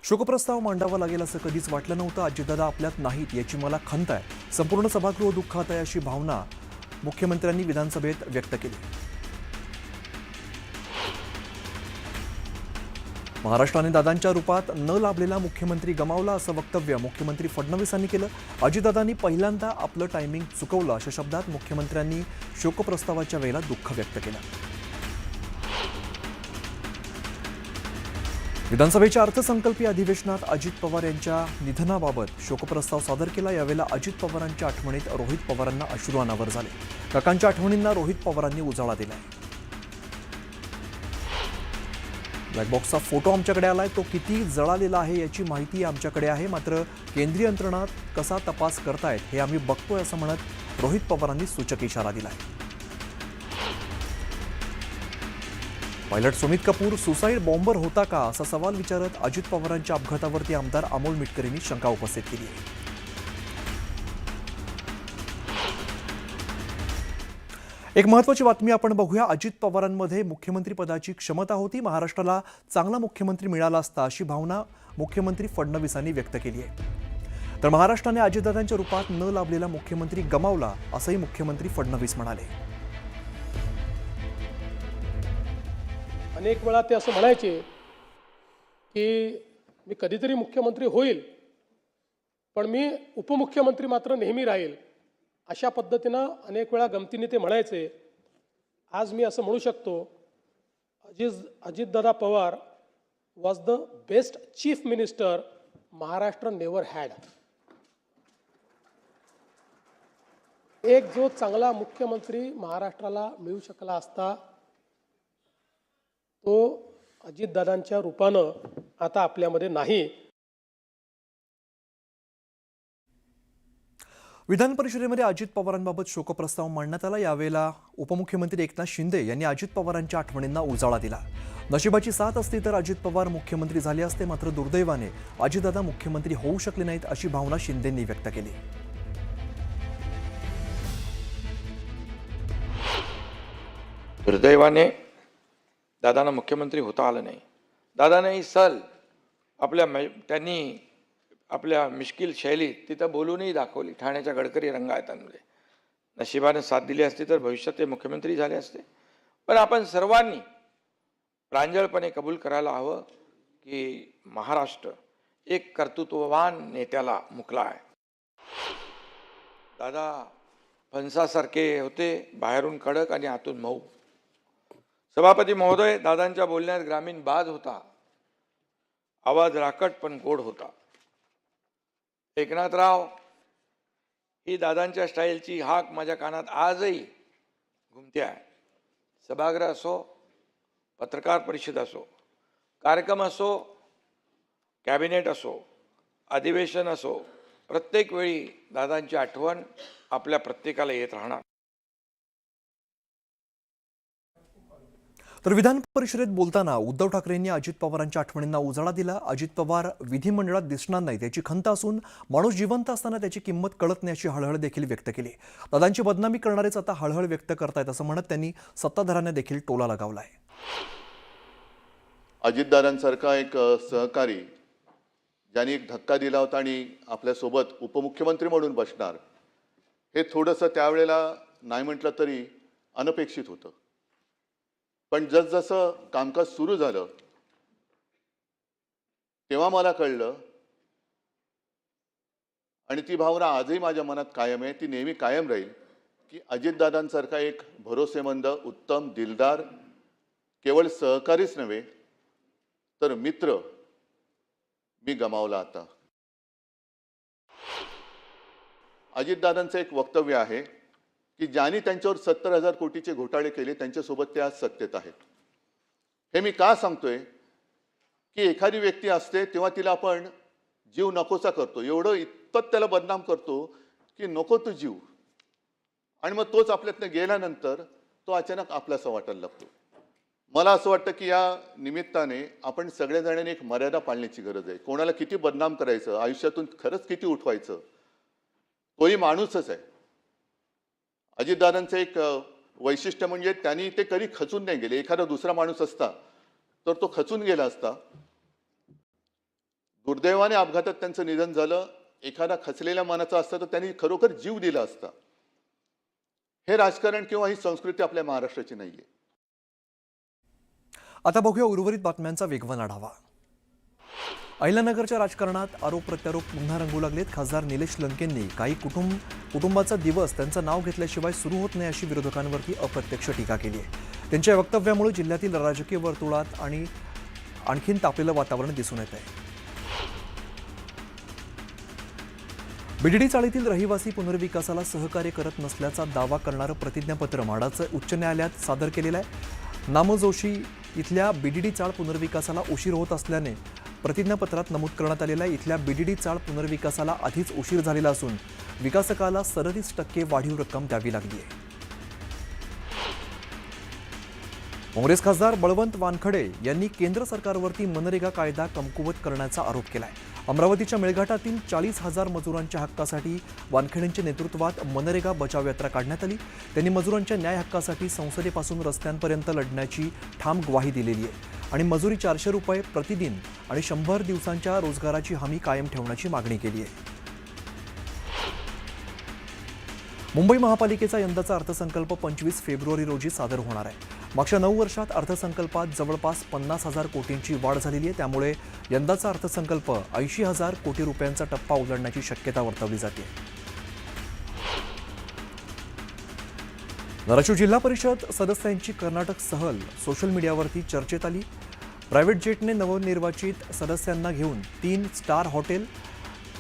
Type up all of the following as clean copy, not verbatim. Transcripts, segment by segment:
शोकप्रस्ताव मांडावा लागेल असं कधीच वाटलं नव्हतं. अजितदादा आपल्यात नाहीत याची मला खंत आहे. संपूर्ण सभागृह दुःखात आहे अशी भावना मुख्यमंत्र्यांनी विधानसभेत व्यक्त केली. महाराष्ट्राने दादांच्या रूपात न लाभलेला मुख्यमंत्री गमावला असं वक्तव्य मुख्यमंत्री फडणवीसांनी केलं. अजितदादांनी पहिल्यांदा आपलं टायमिंग चुकवलं अशा शब्दात मुख्यमंत्र्यांनी शोकप्रस्तावाच्या वेळेला दुःख व्यक्त केलं. विधानसभेच्या अर्थसंकल्पीय अधिवेशनात अजित पवार यांच्या निधनाबाबत शोकप्रस्ताव सादर केला. यावेळेला अजित पवारांच्या आठवणीत रोहित पवारांना अश्रू अनावर झाले. काकांच्या आठवणींना रोहित पवारांनी उजाळा दिलाय. ब्लॅक बॉक्सचा फोटो आमच्याकडे आलाय. तो किती जळालेला आहे याची माहिती आमच्याकडे आहे. मात्र केंद्रीय यंत्रणा कसा तपास करतायत हे आम्ही बघतोय असं म्हणत रोहित पवारांनी सूचक इशारा दिलाय. Pilot Sumit Kapoor suicide bomber होता का असा सवाल विचारत अजित पवारांच्या अपघातावरती आमदार अमोल मिटकर यांनी शंका उपस्थित केली आहे. एक महत्त्वाची बातमी आपण बघूया. अजित पवारांमध्ये मुख्यमंत्री पदाची क्षमता होती. महाराष्ट्राला चांगला मुख्यमंत्री मिळाला असता अशी भावना मुख्यमंत्री फडणवीसांनी व्यक्त केली आहे. तर महाराष्ट्राने अजितदादांच्या रूपात न लाभलेला मुख्यमंत्री गमावला असंही मुख्यमंत्री फडणवीस म्हणाले. अनेक वेळा ते असं म्हणायचे की मी कधीतरी मुख्यमंत्री होईल, पण मी उपमुख्यमंत्री मात्र नेहमी राहील. अशा पद्धतीनं अनेक वेळा गमतीने ते म्हणायचे. आज मी असं म्हणू शकतो, Ajitdada Pawar was the best chief minister Maharashtra never had. एक जो चांगला मुख्यमंत्री महाराष्ट्राला मिळू शकला असता तो अजितदादांच्या रूपानं आता आपल्यामध्ये नाही. विधान परिषदेमध्ये अजित पवारांबाबत शोकप्रस्ताव मांडण्यात आला. यावेळेला उपमुख्यमंत्री एकनाथ शिंदे यांनी अजित पवारांच्या आठवणींना उजाळा दिला. नशिबाची साथ असती तर अजित पवार मुख्यमंत्री झाले असते, मात्र दुर्दैवाने अजितदादा मुख्यमंत्री होऊ शकले नाहीत अशी भावना शिंदेंनी व्यक्त केली. दुर्दैवाने दादांना मुख्यमंत्री होता आलं नाही. दादांनी त्यांनी आपल्या मिश्किल शैलीत तिथं बोलूनही दाखवली. ठाण्याच्या गडकरी रंगायतांमध्ये नशिबाने साथ दिली असती तर भविष्यात ते मुख्यमंत्री झाले असते. पण आपण सर्वांनी प्रांजळपणे कबूल करायला हवं की महाराष्ट्र एक कर्तृत्ववान नेत्याला मुकला आहे. दादा फणसासारखे होते, बाहेरून कडक आणि आतून मऊ. सभापती महोदय, दादांच्या बोलण्यात ग्रामीण बाज होता, आवाज राकट पण गोड होता. एकनाथराव ही दादांच्या स्टाईलची हाक माझ्या कानात आजही घुमते आहे. सभागृह असो, पत्रकार परिषद असो, कार्यक्रम असो, कॅबिनेट असो, अधिवेशन असो, प्रत्येक वेळी दादांची आठवण आपल्या प्रत्येकाला येत राहणार. तर विधान परिषदेत बोलताना उद्धव ठाकरेंनी अजित पवारांच्या आठवणींना उजाळा दिला. अजित पवार विधिमंडळात दिसणार नाही त्याची खंत असून माणूस जिवंत असताना त्याची किंमत कळत नाही अशी हळहळ देखील व्यक्त केली. दादांची बदनामी करणारेच आता हळहळ व्यक्त करतायत असं म्हणत त्यांनी सत्ताधाऱ्यांना देखील टोला लगावलाय. अजितदादांसारखा एक सहकारी ज्यांनी एक धक्का दिला होता आणि आपल्यासोबत उपमुख्यमंत्री म्हणून बसणार, हे थोडंसं त्यावेळेला नाही म्हटलं तरी अनपेक्षित होतं. पण जसजसं कामकाज सुरू झालं तेव्हा मला कळलं, आणि ती भावना आजही माझ्या मनात कायम आहे, ती नेहमी कायम राहील, की अजितदादांसारखा एक भरोसेमंद, उत्तम, दिलदार केवळ सहकारीच नव्हे तर मित्र मी गमावला आता. अजितदादांचं एक वक्तव्य आहे की ज्यांनी त्यांच्यावर 70,000 कोटीचे घोटाळे केले त्यांच्यासोबत ते आज सत्तेत आहेत. हे मी का सांगतोय की एखादी व्यक्ती असते तेव्हा तिला आपण जीव नकोसा करतो, एवढं इतपत त्याला बदनाम करतो की नको तो जीव, आणि मग तोच आपल्यातनं गेल्यानंतर तो अचानक आपल्यासा वाटायला लागतो. मला असं वाटतं की या निमित्ताने आपण सगळ्याजणांनी एक मर्यादा पाळण्याची गरज आहे. कोणाला किती बदनाम करायचं, आयुष्यातून खरंच किती उठवायचं, तोही माणूसच आहे. अजितदादांचं एक वैशिष्ट्य म्हणजे त्यांनी ते कधी खचून नाही गेले. एखादा दुसरा माणूस असता तर तो खचून गेला असता. दुर्दैवाने अपघातात त्यांचं निधन झालं. एखादा खचलेल्या मनाचा असता तर त्यांनी खरोखर जीव दिला असता. हे राजकारण किंवा ही संस्कृती आपल्या महाराष्ट्राची नाहीये. आता बघूया उर्वरित बातम्यांचा वेगवान आढावा. अहिल्यानगरच्या राजकारणात आरोप प्रत्यारोप पुन्हा रंगू लागलेत. खासदार निलेश लंकेंनी काही कुटुंबाचा दिवस त्यांचं नाव घेतल्याशिवाय सुरू होत नाही अशी विरोधकांवरती अप्रत्यक्ष टीका केली आहे. त्यांच्या वक्तव्यामुळे जिल्ह्यातील राजकीय वर्तुळात आणखीन तापलेलं वातावरण दिसून येत आहे. बीडीडी चाळीतील रहिवासी पुनर्विकासाला सहकार्य करत नसल्याचा दावा करणारं प्रतिज्ञापत्र म्हाडाचं उच्च न्यायालयात सादर केलेलं आहे. नामजोशी इथल्या बीडीडी चाळ पुनर्विकासाला उशीर होत असल्याने प्रतिज्ञापत्रात नमूद करण्यात आलेल्या इथल्या बीडीडी चाळ पुनर्विकासाला आधीच उशीर झालेला असून विकासकाला 37% वाढीव रक्कम द्यावी लागली आहे. काँग्रेस खासदार बळवंत वानखडे यांनी केंद्र सरकारवरती मनरेगा कायदा कमकुवत करण्याचा आरोप केलाय. अमरावतीच्या मेळघाटातील 40,000 मजुरांच्या हक्कासाठी वानखेडेंच्या नेतृत्वात मनरेगा बचाव यात्रा काढण्यात आली. त्यांनी मजुरांच्या न्याय हक्कासाठी संसदेपासून रस्त्यांपर्यंत लढण्याची ठाम ग्वाही दिलेली आहे आणि मजुरी 400 रुपये प्रतिदिन आणि 100 दिवसांच्या रोजगाराची हमी कायम ठेवण्याची मागणी केली आहे. मुंबई महापालिकेचा यंदाचा अर्थसंकल्प 25 फेब्रुवारी रोजी सादर होणार आहे. मागच्या 9 वर्षात अर्थसंकल्पात जवळपास 50,000 कोटींची वाढ झालेली आहे. त्यामुळे यंदाचा अर्थसंकल्प 80,000 कोटी रुपयांचा टप्पा ओलांडण्याची शक्यता वर्तवली जाते. धाराशिव जिल्हा परिषद सदस्यांची कर्नाटक सहल सोशल मीडियावरती चर्चेत आली. प्रायव्हेट जेटने नवनिर्वाचित सदस्यांना घेऊन 3 स्टार हॉटेल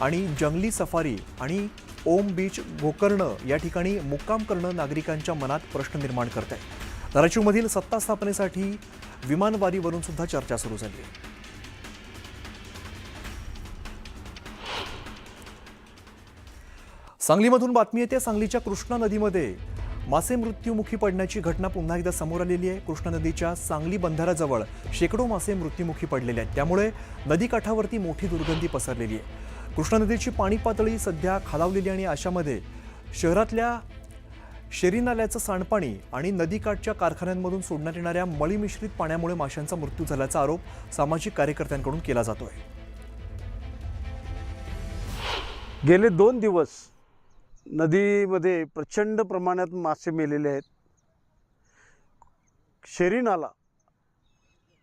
आणि जंगली सफारी आणि ओम बीच गोकर्ण या ठिकाणी मुक्काम करणं नागरिकांच्या मनात प्रश्न निर्माण करत आहे. धाराशिवमधील सत्ता स्थापनेसाठी विमानवारीवरून सुद्धा चर्चा सुरू झाली आहे. सांगलीमधून बातमी येते. सांगलीच्या कृष्णा नदीमध्ये मासे मृत्युमुखी पडण्याची घटना पुन्हा एकदा समोर आलेली आहे. कृष्णा नदीच्या सांगली बंधाऱ्याजवळ शेकडो मासे मृत्युमुखी पडलेले आहेत. त्यामुळे नदीकाठावरती मोठी दुर्गंधी पसरलेली आहे. कृष्णा नदीची पाणी पातळी सध्या खालावलेली आणि अशामध्ये शहरातल्या शेरी नाल्याचं सांडपाणी आणि नदीकाठच्या कारखान्यांमधून सोडण्यात येणाऱ्या मळी मिश्रित पाण्यामुळे माशांचा मृत्यू झाल्याचा आरोप सामाजिक कार्यकर्त्यांकडून केला जातोय. गेले 2 दिवस नदीमध्ये प्रचंड प्रमाणात मासे मेलेले आहेत. शेरी नाला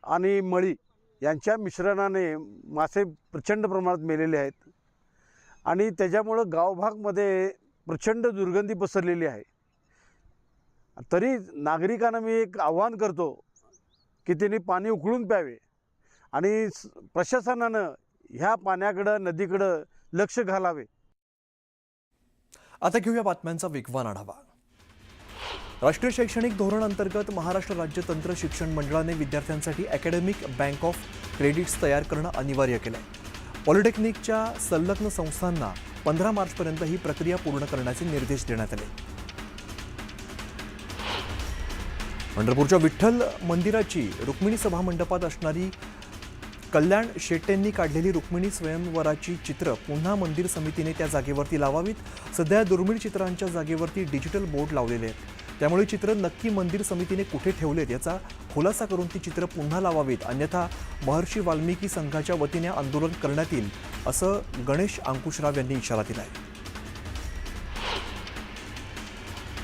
आणि मळी यांच्या मिश्रणाने मासे प्रचंड प्रमाणात मेलेले आहेत आणि त्याच्यामुळं गावभागमध्ये प्रचंड दुर्गंधी पसरलेली आहे. तरी नागरिकांना मी एक आव्हान करतो की त्यांनी पाणी उकळून प्यावे आणि प्रशासनानं ह्या पाण्याकडं नदीकडं लक्ष घालावे. आता घेऊया बातम्यांचा वेगवान आढावा. राष्ट्रीय शैक्षणिक धोरण अंतर्गत महाराष्ट्र राज्य तंत्र शिक्षण मंडळाने विद्यार्थ्यांसाठी अकॅडमिक बँक ऑफ क्रेडिट्स तयार करणं अनिवार्य केलं आहे. पॉलिटेक्निकच्या संलग्न संस्थांना 15 मार्चपर्यंत ही प्रक्रिया पूर्ण करण्याचे निर्देश देण्यात आले. पंढरपूरच्या विठ्ठल मंदिराची रुक्मिणी सभा मंडपात असणारी कल्याण शेट्टेंनी काढलेली रुक्मिणी स्वयंवराची चित्र पुन्हा मंदिर समितीने त्या जागेवरती लावावीत. सध्या दुर्मिळ चित्रांच्या जागेवरती डिजिटल बोर्ड लावलेले आहेत. त्यामुळे चित्र नक्की मंदिर समितीने कुठे ठेवलेत याचा खुलासा करून ती चित्र पुन्हा लावावीत, अन्यथा महर्षी वाल्मिकी संघाच्या वतीने आंदोलन करण्यात येईल असं गणेश अंकुशराव यांनी इशारा दिला आहे.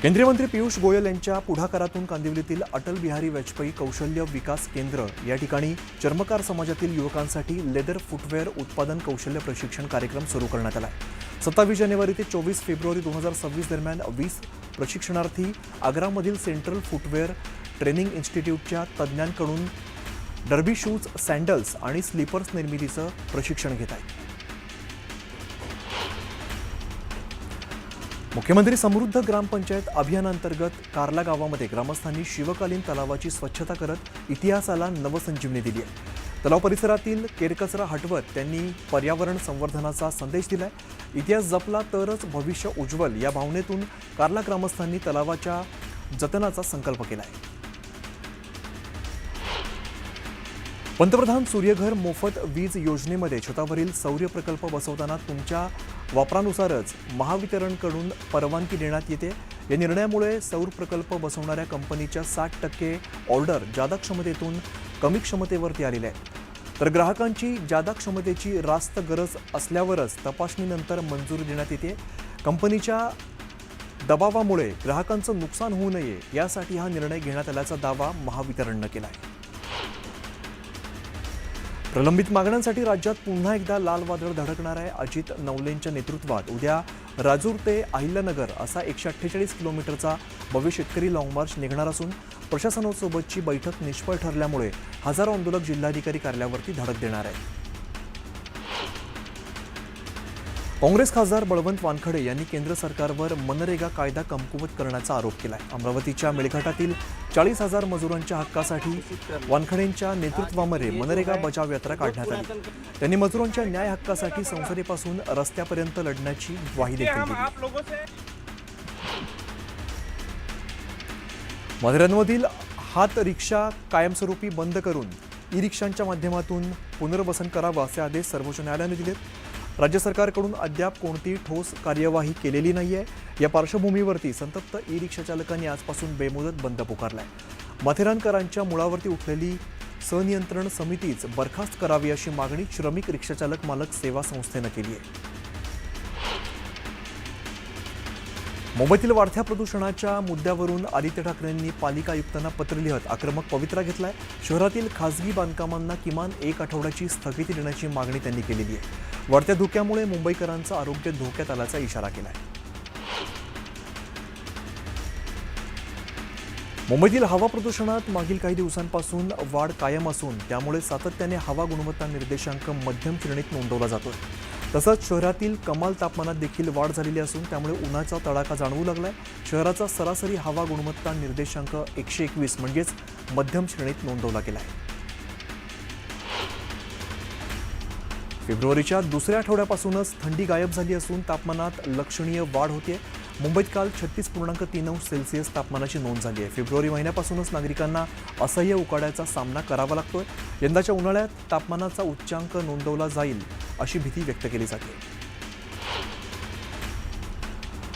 केंद्रीय मंत्री पियुष गोयल यांच्या पुढाकारातून कांदिवलीतील अटल बिहारी वाजपेयी कौशल्य विकास केंद्र या ठिकाणी चर्मकार समाजातील युवकांसाठी लेदर फुटवेअर उत्पादन कौशल्य प्रशिक्षण कार्यक्रम सुरू करण्यात आला आहे. 27 जानेवारी ते 24 फेब्रुवारी 2026 दरम्यान 20 प्रशिक्षणार्थी आग्रामधील सेंट्रल फुटवेअर ट्रेनिंग इन्स्टिट्यूटच्या तज्ज्ञांकडून डर्बी शूज, सँडल्स आणि स्लीपर्स निर्मितीचं प्रशिक्षण घेत आहेत. मुख्यमंत्री समृद्ध ग्रामपंचायत अभियानांतर्गत कार्ला गावामध्ये ग्रामस्थांनी शिवकालीन तलावाची स्वच्छता करत इतिहासाला नवसंजीवनी दिली आहे. तलाव परिसरातील केरकचरा हटवत त्यांनी पर्यावरण संवर्धनाचा संदेश दिलाय. इतिहास जपला तरच भविष्य उज्ज्वल या भावनेतून कार्ला ग्रामस्थांनी तलावाच्या जतनाचा संकल्प केलाय. पंतप्रधान सूर्यघर मोफत वीज योजनेमध्ये छतावरील सौर प्रकल्प बसवताना तुमच्या वापरानुसारच महावितरणकडून परवानगी देण्यात येते. या निर्णयामुळे सौर प्रकल्प बसवणाऱ्या कंपनीच्या 60% ऑर्डर जादा क्षमतेतून कमी क्षमतेवरती आलेल्या आहेत. तर ग्राहकांची जादा क्षमतेची रास्त गरज असल्यावरच तपासणीनंतर मंजुरी देण्यात येते. कंपनीच्या दबावामुळे ग्राहकांचं नुकसान होऊ नये यासाठी हा निर्णय घेण्यात आल्याचा दावा महावितरणनं केला आहे. प्रलंबित मागण्यांसाठी राज्यात पुन्हा एकदा लाल वादळ धडकणार आहे. अजित नवलेंच्या नेतृत्वात उद्या राजूर ते अहिल्यानगर असा 148 किलोमीटरचा भव्य शेतकरी लाँग मार्च निघणार असून प्रशासनासोबतची बैठक निष्फळ ठरल्यामुळे हजारो आंदोलक जिल्हाधिकारी कार्यालयावरती धडक देणार आहेत. काँग्रेस खासदार बळवंत वानखडे यांनी केंद्र सरकारवर मनरेगा कायदा कमकुवत करण्याचा आरोप केला आहे. अमरावतीच्या मेळघाटातील 40,000 मजुरांच्या हक्कासाठी वानखडेंच्या नेतृत्वामध्ये मनरेगा बचाव यात्रा काढण्यात आली. त्यांनी मजुरांच्या न्याय हक्कासाठी संसदेपासून रस्त्यापर्यंत लढण्याची ग्वाही देखील दिली. माथेरानमधील हात रिक्षा कायमस्वरूपी बंद करून ई रिक्षांच्या माध्यमातून पुनर्वसन करावं असे आदेश सर्वोच्च न्यायालयाने दिलेत. राज्य सरकारकडून अद्याप कोणतीही ठोस कार्यवाही केलेली नाहीये. या पार्श्वभूमीवरती संतप्त ई रिक्षा चालकांनी आजपासून बेमुदत बंद पुकारलाय. माथेरानकरांच्या मुळावरती उठलेली सनियंत्रण समितीच बरखास्त करावी अशी मागणी श्रमिक रिक्षाचालक मालक सेवा संस्थेनं केली आहे. मुंबईतील वाढत्या प्रदूषणाच्या मुद्द्यावरून आदित्य ठाकरेंनी पालिका आयुक्तांना पत्र लिहत आक्रमक पवित्रा घेतलाय. शहरातील खासगी बांधकामांना किमान 1 आठवड्याची स्थगिती देण्याची मागणी त्यांनी केलेली आहे. वाढत्या धुक्यामुळे मुंबईकरांचं आरोग्य धोक्यात आल्याचा इशारा केलाय. मुंबईतील हवा प्रदूषणात मागील काही दिवसांपासून वाढ कायम असून त्यामुळे सातत्याने हवा गुणवत्ता निर्देशांक मध्यम श्रेणीत नोंदवला जातोय. तसंच शहरातील कमाल तापमानात देखील वाढ झालेली असून त्यामुळे उन्हाचा तडाखा जाणवू लागलाय. शहराचा सरासरी हवा गुणवत्ता निर्देशांक 121 म्हणजेच मध्यम श्रेणीत नोंदवला गेला आहे. फेब्रुवारीच्या दुसऱ्या आठवड्यापासूनच थंडी गायब झाली असून तापमानात लक्षणीय वाढ होते. मुंबईत काल 36.3 अंश सेल्सिअस तापमानाची नोंद झाली आहे. फेब्रुवारी महिन्यापासूनच नागरिकांना असह्य उकाड्याचा सामना करावा लागतोय. यंदाच्या उन्हाळ्यात तापमानाचा उच्चांक नोंदवला जाईल अशी भीती व्यक्त केली जाते.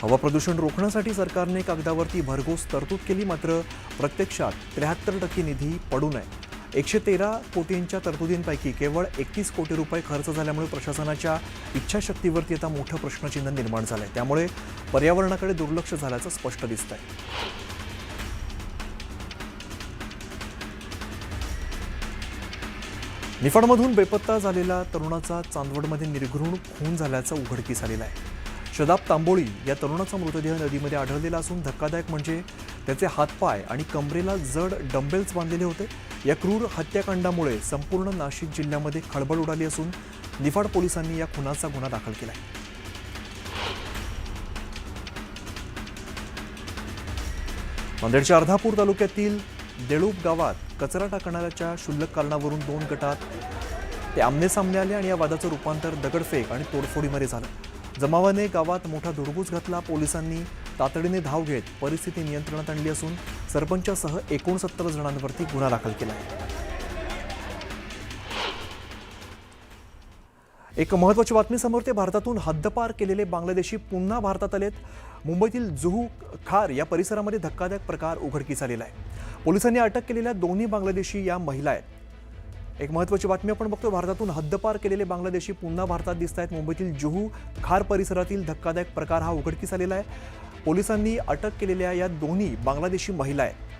हवा प्रदूषण रोखण्यासाठी सरकारने कागदावरती भरघोस तरतूद केली, मात्र प्रत्यक्षात 73% निधी पडून आहे. 113 कोटींच्या तरतुदींपैकी केवळ 31 कोटी रुपये खर्च झाल्यामुळे प्रशासनाच्या इच्छाशक्तीवरती आता मोठं प्रश्नचिन्ह निर्माण झालंय. त्यामुळे पर्यावरणाकडे दुर्लक्ष झाल्याचं स्पष्ट दिसतंय. निफाडमधून बेपत्ता झालेला तरुणाचा चांदवडमध्ये निर्घृण खून झाल्याचं उघडकीस आलेलं आहे. शदाब तांबोळी या तरुणाचा मृतदेह नदीमध्ये आढळलेला असून धक्कादायक म्हणजे त्याचे हातपाय आणि कमरेला जड डंबेल्स बांधलेले होते. या क्रूर हत्याकांडामुळे संपूर्ण नाशिक जिल्ह्यामध्ये खळबळ उडाली असून निफाड पोलिसांनी या खुनाचा गुन्हा दाखल केला आहे. नांदेडच्या अर्धापूर तालुक्यातील देळूप गावात कचरा टाकण्याच्या क्षुल्लक कारणावरून 2 गटात ते आमनेसामने आले आणि या वादाचं रूपांतर दगडफेक आणि तोडफोडीमध्ये झालं. जमावाने गावात मोठा धुडगूस घातला. पोलिसांनी तातडीने धाव घेत परिस्थिती नियंत्रणात आणली असून सरपंचासह 69 जणांवरती गुन्हा दाखल केला आहे. एक महत्त्वाची बातमी समोर येते. भारतातून हद्दपार केलेले बांगलादेशी पुन्हा भारतात आलेत. मुंबईतील जुहू खार या परिसरामध्ये धक्कादायक प्रकार उघडकीस आलेला आहे. पोलिसांनी अटक केलेल्या दोन्ही बांगलादेशी या महिला आहेत. एक महत्त्वाची बातमी आपण बघतो. भारतातून हद्दपार केलेले बांगलादेशी पुन्हा भारतात दिसत आहेत. मुंबईतील जुहू खार परिसरातील धक्कादायक प्रकार हा उघडकीस आलेला आहे. पोलिसांनी अटक केलेल्या या दोन्ही बांगलादेशी महिला आहेत.